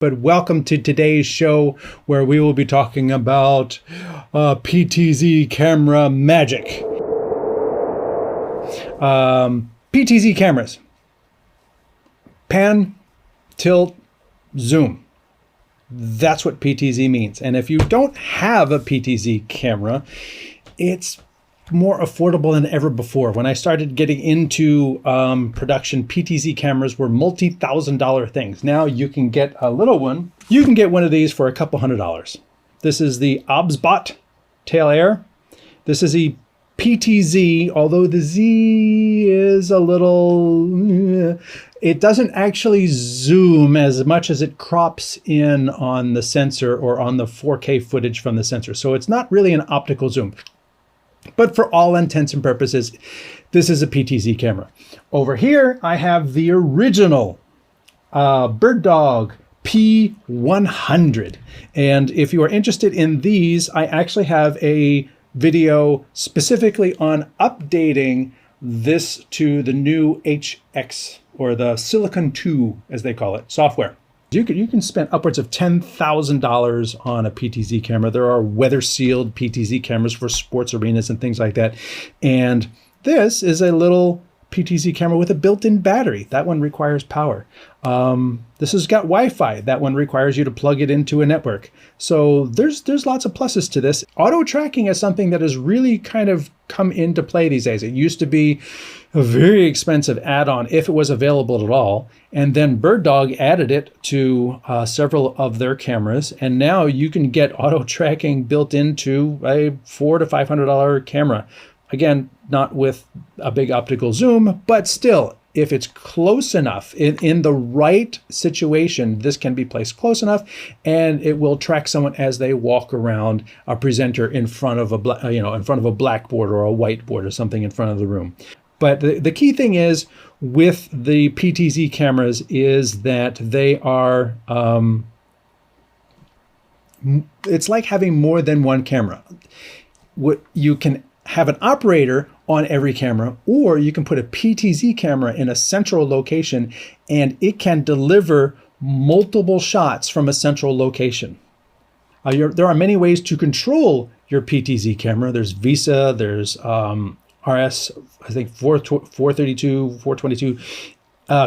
But welcome to today's show where we will be talking about PTZ Camera Magic. PTZ cameras. Pan, tilt, zoom. That's what PTZ means. And if you don't have a PTZ camera, it's more affordable than ever before. When I started getting into production, PTZ cameras were multi-$1,000 things. Now you can get a little one. You can get one of these for a couple $100s. This is the OBSBOT Tail Air. This is a PTZ, although the Z is a little, it doesn't actually zoom as much as it crops in on the sensor or on the 4K footage from the sensor. So it's not really an optical zoom. But for all intents and purposes, this is a PTZ camera. Over here, I have the original Birddog P100. And if you are interested in these, I actually have a video specifically on updating this to the new HX, or the Silicon 2, as they call it, software. You can spend upwards of $10,000 on a PTZ camera. There are weather-sealed PTZ cameras for sports arenas and things like that. And this is a little PTZ camera with a built-in battery. That one requires power. This has got Wi-Fi. That one requires you to plug it into a network. So there's lots of pluses to this. Auto tracking is something that has really kind of come into play these days. It used to be a very expensive add-on if it was available at all. And then Birddog added it to several of their cameras. And now you can get auto tracking built into a $400 to $500 camera. Again, not with a big optical zoom, but still, if it's close enough, in the right situation, this can be placed close enough, and it will track someone as they walk around a presenter in front of a in front of a blackboard or a whiteboard or something in front of the room. But the key thing is with the PTZ cameras is that they are, it's like having more than one camera. You can have an operator on every camera, or you can put a PTZ camera in a central location and it can deliver multiple shots from a central location. There are many ways to control your PTZ camera. There's VESA, there's RS, I think 432, 422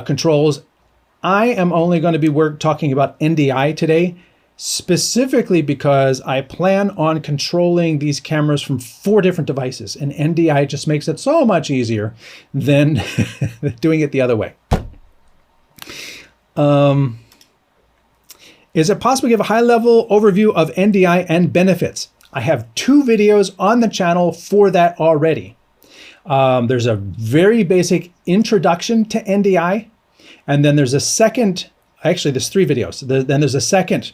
controls. I am only going to be talking about NDI today, specifically because I plan on controlling these cameras from 4 different devices, and NDI just makes it so much easier than doing it the other way. Is it possible to give a high-level overview of NDI and benefits? I have 2 videos on the channel for that already. There's a very basic introduction to NDI, and then there's a second, actually there's 3 videos. Then there's a second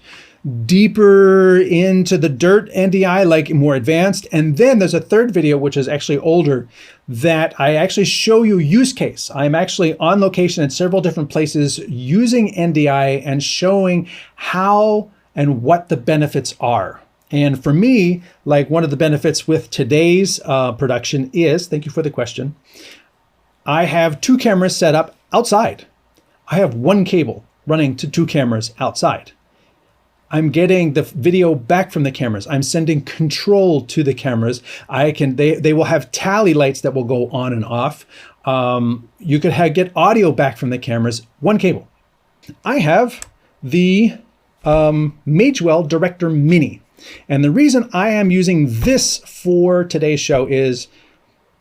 deeper into the dirt NDI, like more advanced. And then there's a third video, which is actually older, that I actually show you use case. I'm actually on location in several different places using NDI and showing how and what the benefits are. And for me, like one of the benefits with today's production is, thank you for the question, I have 2 cameras set up outside. I have 1 cable running to 2 cameras outside. I'm getting the video back from the cameras. I'm sending control to the cameras. They will have tally lights that will go on and off. You could get audio back from the cameras, 1 cable. I have the Magewell Director Mini. And the reason I am using this for today's show is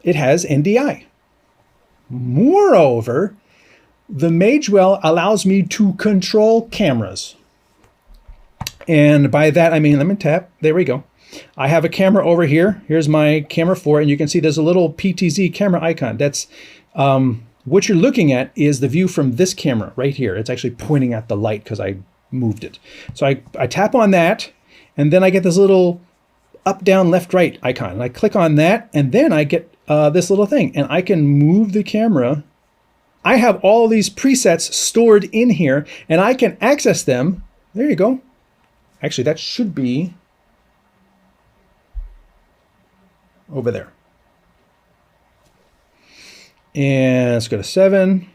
it has NDI. Moreover, the Magewell allows me to control cameras. And by that, I mean, let me tap. There we go. I have a camera over here. Here's my camera 4, and you can see there's a little PTZ camera icon. That's what you're looking at is the view from this camera right here. It's actually pointing at the light because I moved it. So I tap on that, and then I get this little up, down, left, right icon. And I click on that, and then I get this little thing, and I can move the camera. I have all these presets stored in here, and I can access them. There you go. Actually, that should be over there. And let's go to 7.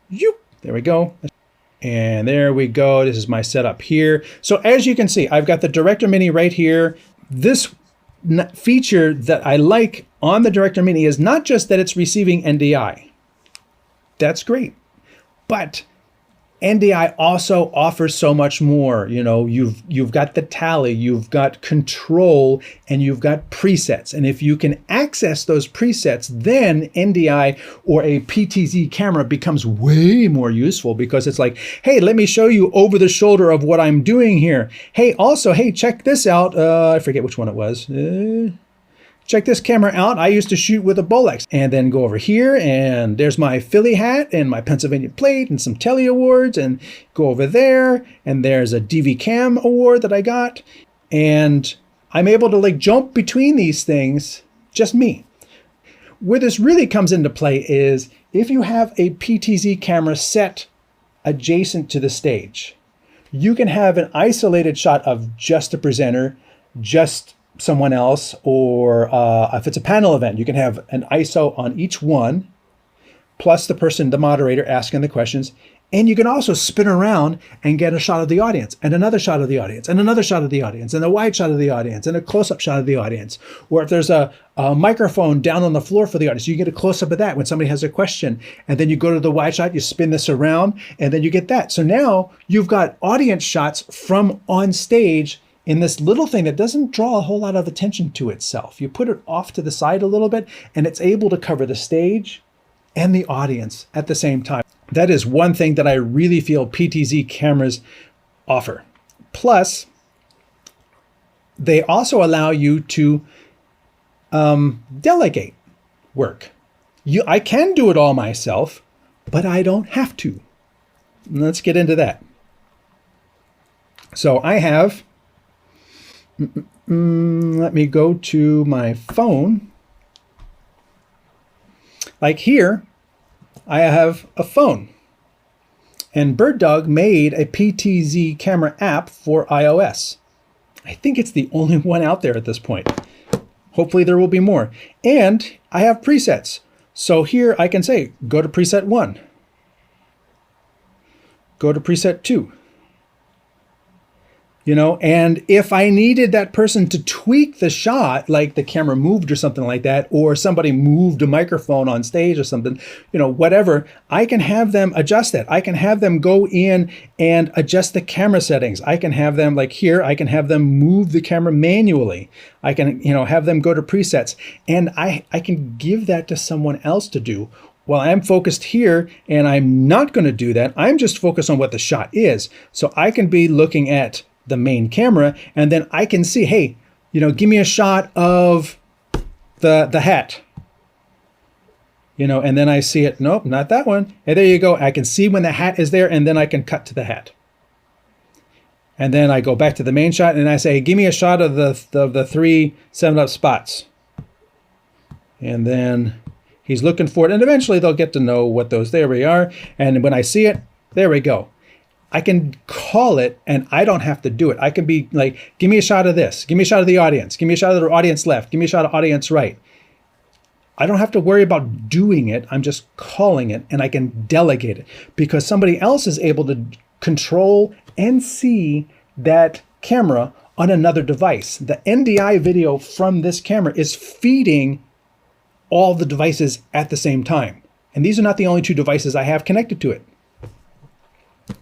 There we go. And there we go. This is my setup here. So as you can see, I've got the Director Mini right here. This feature that I like on the Director Mini is not just that it's receiving NDI. That's great. But NDI also offers so much more. You know, you've got the tally, you've got control, and you've got presets. And if you can access those presets, then NDI or a PTZ camera becomes way more useful, because it's like, hey, let me show you over the shoulder of what I'm doing here. Hey, also, hey, check this out. I forget which one it was. Check this camera out. I used to shoot with a Bolex. And then go over here, and there's my Philly hat and my Pennsylvania plate and some Telly awards, and go over there, and there's a DV Cam award that I got. And I'm able to like jump between these things, just me. Where this really comes into play is if you have a PTZ camera set adjacent to the stage, you can have an isolated shot of just the presenter, just someone else, or if it's a panel event, you can have an ISO on each one, plus the person, the moderator, asking the questions. And you can also spin around and get a shot of the audience, and another shot of the audience, and another shot of the audience, and a wide shot of the audience, and a close-up shot of the audience. Or if there's a microphone down on the floor for the audience, you get a close-up of that when somebody has a question. And then you go to the wide shot, you spin this around, and then you get that. So now you've got audience shots from on stage in this little thing that doesn't draw a whole lot of attention to itself. You put it off to the side a little bit, and it's able to cover the stage and the audience at the same time. That is one thing that I really feel PTZ cameras offer. Plus, they also allow you to delegate work. I can do it all myself, but I don't have to. Let's get into that. So I have, let me go to my phone. Like here, I have a phone. And Birddog made a PTZ camera app for iOS. I think it's the only one out there at this point. Hopefully there will be more. And I have presets. So here I can say, go to preset 1. Go to preset 2. You know, and if I needed that person to tweak the shot, like the camera moved or something like that, or somebody moved a microphone on stage or something, you know, whatever, I can have them adjust that. I can have them go in and adjust the camera settings. I can have them, like here, I can have them move the camera manually. I can, you know, have them go to presets, and I can give that to someone else to do. Well, I'm focused here, and I'm not going to do that. I'm just focused on what the shot is. So I can be looking at the main camera, and then I can see, hey, you know, give me a shot of the hat, you know, and then I see it. Nope, not that one. And there you go. I can see when the hat is there, and then I can cut to the hat. And then I go back to the main shot, and I say, give me a shot of the 3 7-up spots. And then he's looking for it, and eventually they'll get to know what those, there we are. And when I see it, there we go. I can call it, and I don't have to do it. I can be like, give me a shot of this. Give me a shot of the audience. Give me a shot of the audience left. Give me a shot of audience right. I don't have to worry about doing it. I'm just calling it, and I can delegate it because somebody else is able to control and see that camera on another device. The NDI video from this camera is feeding all the devices at the same time. And these are not the only 2 devices I have connected to it.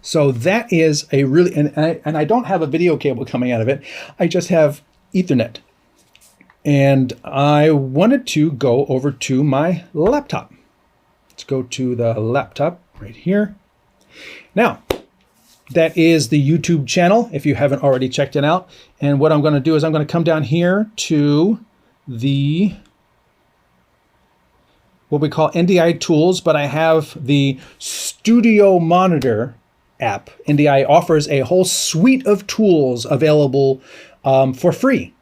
So that is a really, and I don't have a video cable coming out of it. I just have Ethernet. And I wanted to go over to my laptop. Let's go to the laptop right here. Now, that is the YouTube channel, if you haven't already checked it out. And what I'm going to do is I'm going to come down here to the, what we call NDI tools, but I have the Studio Monitor app. NDI offers a whole suite of tools available for free.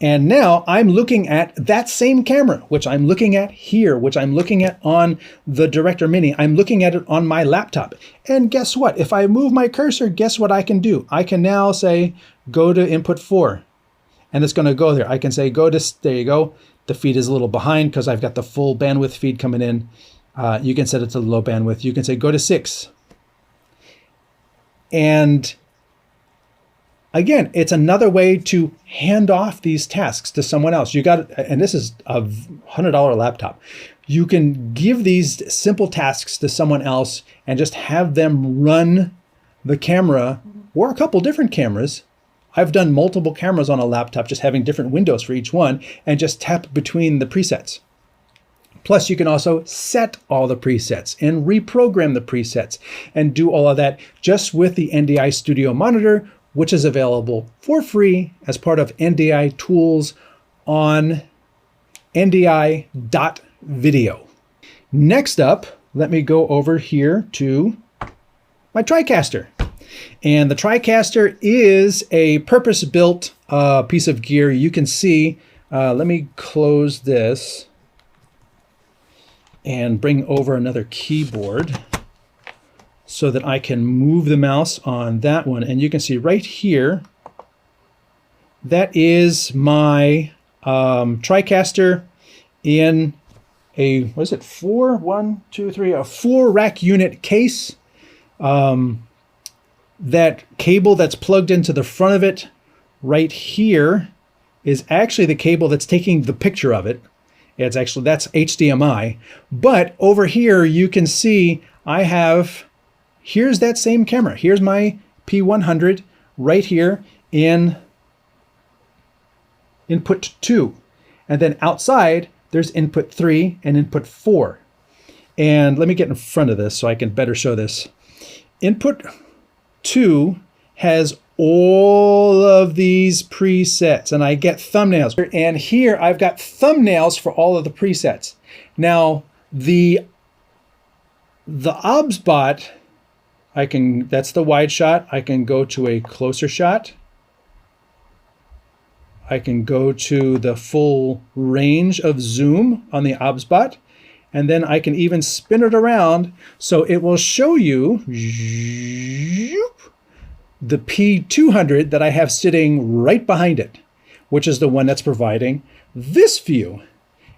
And now I'm looking at that same camera, which I'm looking at here, which I'm looking at on the Director Mini. I'm looking at it on my laptop. And guess what? If I move my cursor, guess what I can do? I can now say, go to input 4. And it's going to go there. I can say, go to, there you go. The feed is a little behind because I've got the full bandwidth feed coming in. You can set it to low bandwidth. You can say, go to 6. And again, it's another way to hand off these tasks to someone else. You got, and this is a $100 laptop. You can give these simple tasks to someone else and just have them run the camera or a couple different cameras. I've done multiple cameras on a laptop, just having different windows for each one, and just tap between the presets. Plus, you can also set all the presets and reprogram the presets and do all of that just with the NDI Studio Monitor, which is available for free as part of NDI tools on ndi.video. Next up, let me go over here to my TriCaster. And the TriCaster is a purpose-built piece of gear. You can see, let me close this and bring over another keyboard so that I can move the mouse on that one. And you can see right here, that is my TriCaster in a, what is it, a 4 rack unit case. That cable that's plugged into the front of it right here is actually the cable that's taking the picture of it. It's actually, that's HDMI. But over here, you can see I have, here's that same camera. Here's my P100 right here in input 2. And then outside, there's input 3 and input 4. And let me get in front of this so I can better show this. Input 2 has all of these presets, and I get thumbnails. And here I've got thumbnails for all of the presets. Now the OBSBOT, that's the wide shot. I can go to a closer shot. I can go to the full range of zoom on the OBSBOT. And then I can even spin it around so it will show you the P200 that I have sitting right behind it, which is the one that's providing this view.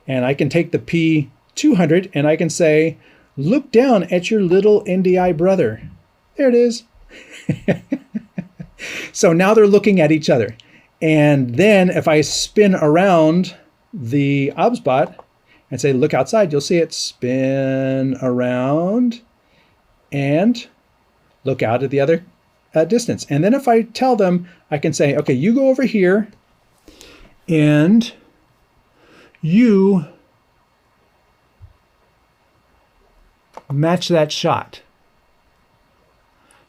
And I can take the P200 and I can say, look down at your little NDI brother. There it is. So now they're looking at each other. And then if I spin around the OBSBOT, and say, look outside, you'll see it spin around and look out at the other distance. And then if I tell them, I can say, okay, you go over here and you match that shot.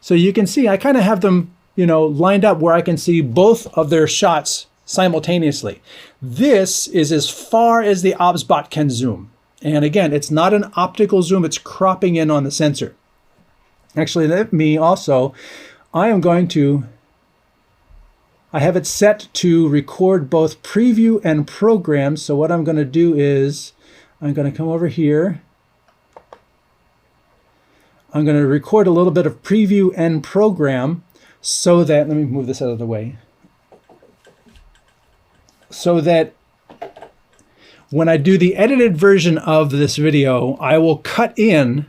So you can see, I kind of have them, lined up where I can see both of their shots simultaneously. This is as far as the OBSBOT can zoom. And again, it's not an optical zoom, it's cropping in on the sensor. Actually, let me also, I have it set to record both preview and program. So what I'm going to do is, I'm going to come over here. I'm going to record a little bit of preview and program so that, let me move this out of the way. So that when I do the edited version of this video, I will cut in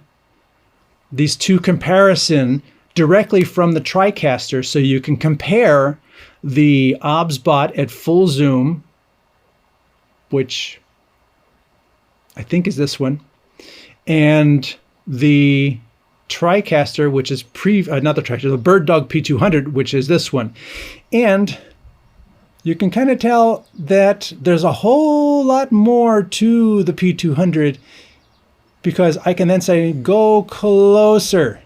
these two comparison directly from the TriCaster so you can compare the OBSBOT at full zoom, which I think is this one, and the TriCaster, which is not the TriCaster, the Birddog P200, which is this one. And you can kind of tell that there's a whole lot more to the P200 because I can then say, go closer.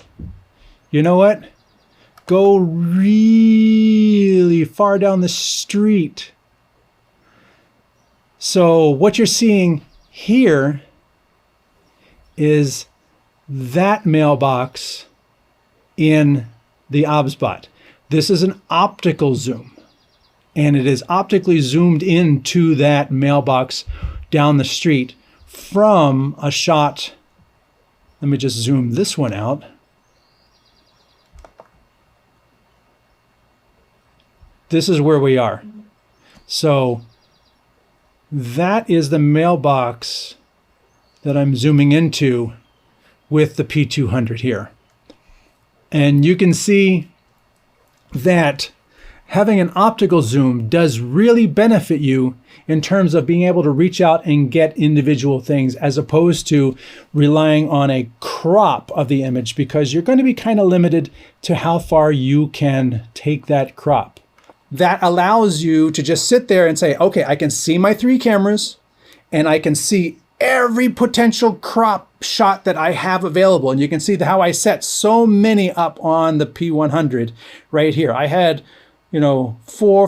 You know what? Go really far down the street. So what you're seeing here is that mailbox in the OBSBOT. This is an optical zoom. And it is optically zoomed into that mailbox down the street from a shot. Let me just zoom this one out. This is where we are. So that is the mailbox that I'm zooming into with the P200 here. And you can see that having an optical zoom does really benefit you in terms of being able to reach out and get individual things, as opposed to relying on a crop of the image, because you're going to be kind of limited to how far you can take that crop. That allows you to just sit there and say, okay, I can see my 3 cameras and I can see every potential crop shot that I have available. And you can see how I set so many up on the P100 right here. I had, 4,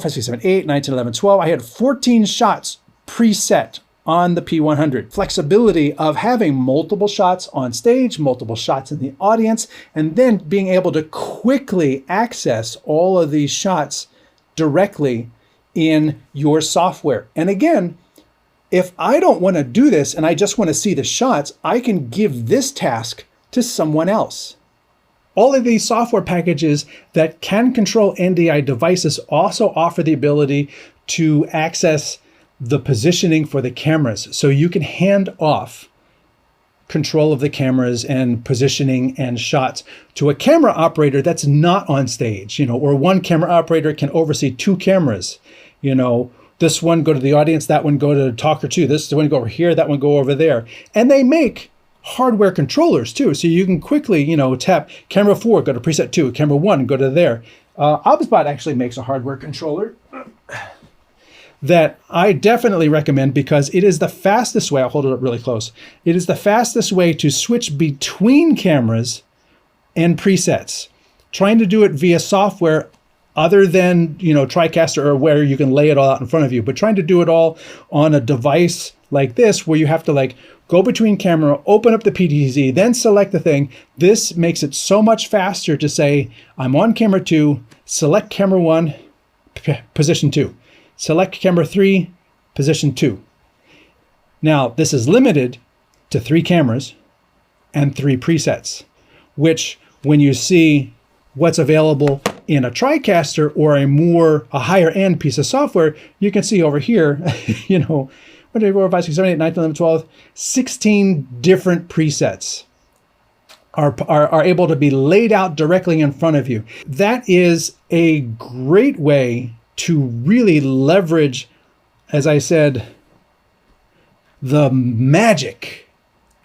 5, 6, 7, 8, 9, 10, 11, 12. I had 14 shots preset on the P100. Flexibility of having multiple shots on stage, multiple shots in the audience, and then being able to quickly access all of these shots directly in your software. And again, if I don't want to do this and I just want to see the shots, I can give this task to someone else. All of these software packages that can control NDI devices also offer the ability to access the positioning for the cameras. So you can hand off control of the cameras and positioning and shots to a camera operator that's not on stage, or one camera operator can oversee 2 cameras. This one go to the audience, that one go to talker 2, this one go over here, that one go over there. And they make hardware controllers too. So you can quickly, tap camera 4, go to preset 2, camera 1, go to there. OBSBOT actually makes a hardware controller that I definitely recommend, because it is the fastest way. I'll hold it up really close. It is the fastest way to switch between cameras and presets. Trying to do it via software other than, TriCaster, or where you can lay it all out in front of you, but trying to do it all on a device like this, where you have to go between camera, open up the PTZ, then select the thing. This makes it so much faster to say, I'm on camera 2, select camera 1, position 2. Select camera 3, position 2. Now, this is limited to 3 cameras and 3 presets, which when you see what's available in a TriCaster or a higher end piece of software, you can see over here, 1, 2, 4, 5, 6, 7, 8, 9, 10, 11, 12, 16 different presets are able to be laid out directly in front of you. That is a great way to really leverage, as I said, the magic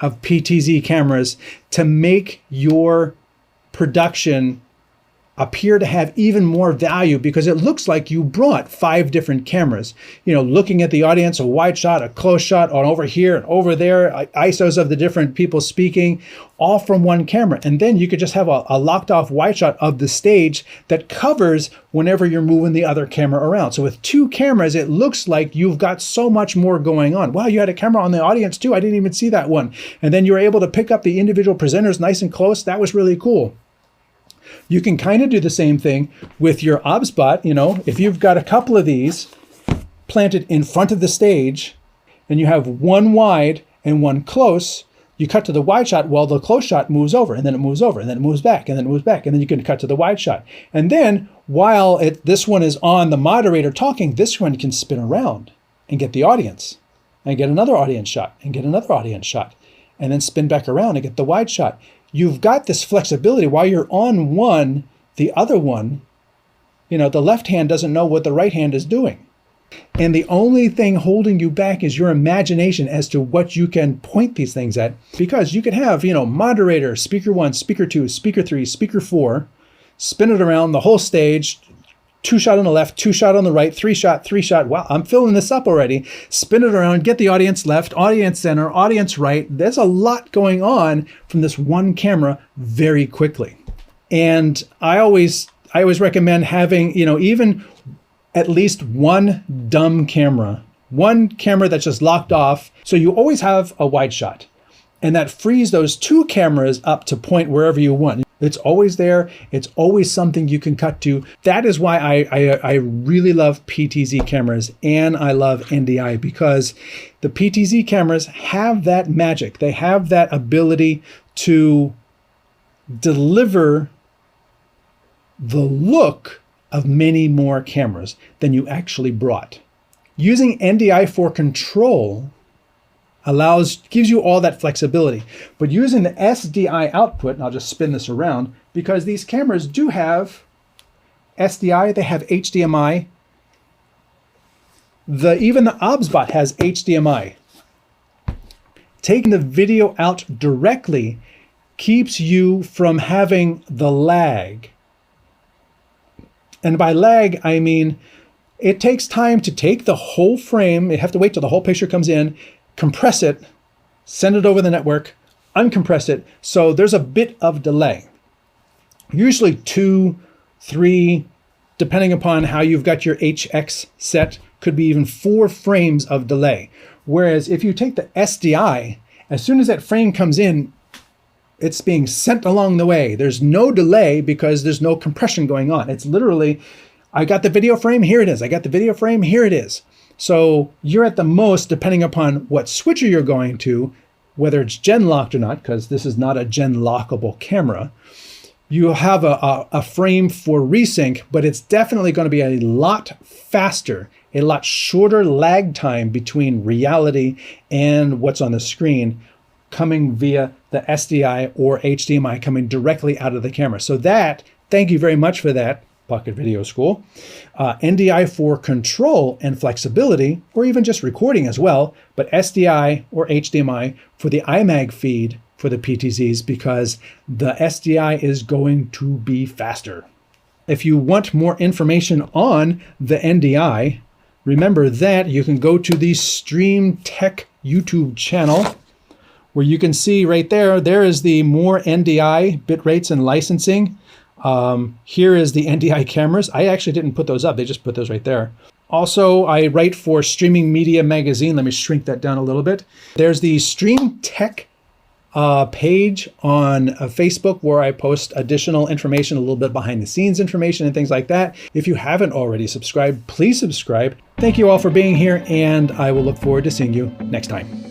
of PTZ cameras to make your production appear to have even more value, because it looks like you brought 5 different cameras, looking at the audience, a wide shot, a close shot, on over here and over there, ISOs of the different people speaking, all from one camera. And then you could just have a locked off wide shot of the stage that covers whenever you're moving the other camera around. So with 2 cameras, it looks like you've got so much more going on. Wow, you had a camera on the audience too. I didn't even see that one. And then you were able to pick up the individual presenters nice and close. That was really cool. You can kind of do the same thing with your OBSBOT. If you've got a couple of these planted in front of the stage and you have one wide and one close, you cut to the wide shot while the close shot moves over, and then it moves over, and then it moves back, and then it moves back, and then you can cut to the wide shot. And then while this one is on the moderator talking, this one can spin around and get the audience, and get another audience shot, and get another audience shot, and then spin back around and get the wide shot. You've got this flexibility. While you're on one, the other one, the left hand doesn't know what the right hand is doing. And the only thing holding you back is your imagination as to what you can point these things at. Because you could have, moderator, speaker 1, speaker 2, speaker 3, speaker 4, spin it around the whole stage, 2 shot on the left, 2 shot on the right, 3 shot, 3 shot. Wow, I'm filling this up already. Spin it around, get the audience left, audience center, audience right. There's a lot going on from this one camera very quickly. And I always recommend having, even at least one dumb camera, one camera that's just locked off. So you always have a wide shot. And that frees those 2 cameras up to point wherever you want. It's always there. It's always something you can cut to. That is why I really love PTZ cameras, and I love NDI, because the PTZ cameras have that magic. They have that ability to deliver the look of many more cameras than you actually brought. Using NDI for control gives you all that flexibility. But using the SDI output, and I'll just spin this around, because these cameras do have SDI, they have HDMI. Even the OBSBOT has HDMI. Taking the video out directly keeps you from having the lag. And by lag, I mean it takes time to take the whole frame. You have to wait till the whole picture comes in, compress it, send it over the network, uncompress it. So there's a bit of delay. Usually 2, 3, depending upon how you've got your HX set, could be even 4 frames of delay. Whereas if you take the SDI, as soon as that frame comes in, it's being sent along the way. There's no delay because there's no compression going on. It's literally, I got the video frame, here it is. I got the video frame, here it is. So you're at the most, depending upon what switcher you're going to, whether it's gen locked or not, because this is not a gen lockable camera, you'll have a frame for resync, but it's definitely going to be a lot faster, a lot shorter lag time between reality and what's on the screen coming via the SDI or HDMI coming directly out of the camera. So that, thank you very much for that, Pocket Video School. NDI for control and flexibility, or even just recording as well, but SDI or HDMI for the iMag feed for the PTZs, because the SDI is going to be faster. If you want more information on the NDI, remember that you can go to the Stream Tech YouTube channel, where you can see right there, there is the more NDI bit rates and licensing. Here is the NDI cameras. I actually didn't put those up. They just put those right there. Also, I write for Streaming Media Magazine. Let me shrink that down a little bit. There's the Stream Tech page on Facebook, where I post additional information, a little bit behind the scenes information and things like that. If you haven't already subscribed, please subscribe. Thank you all for being here, and I will look forward to seeing you next time.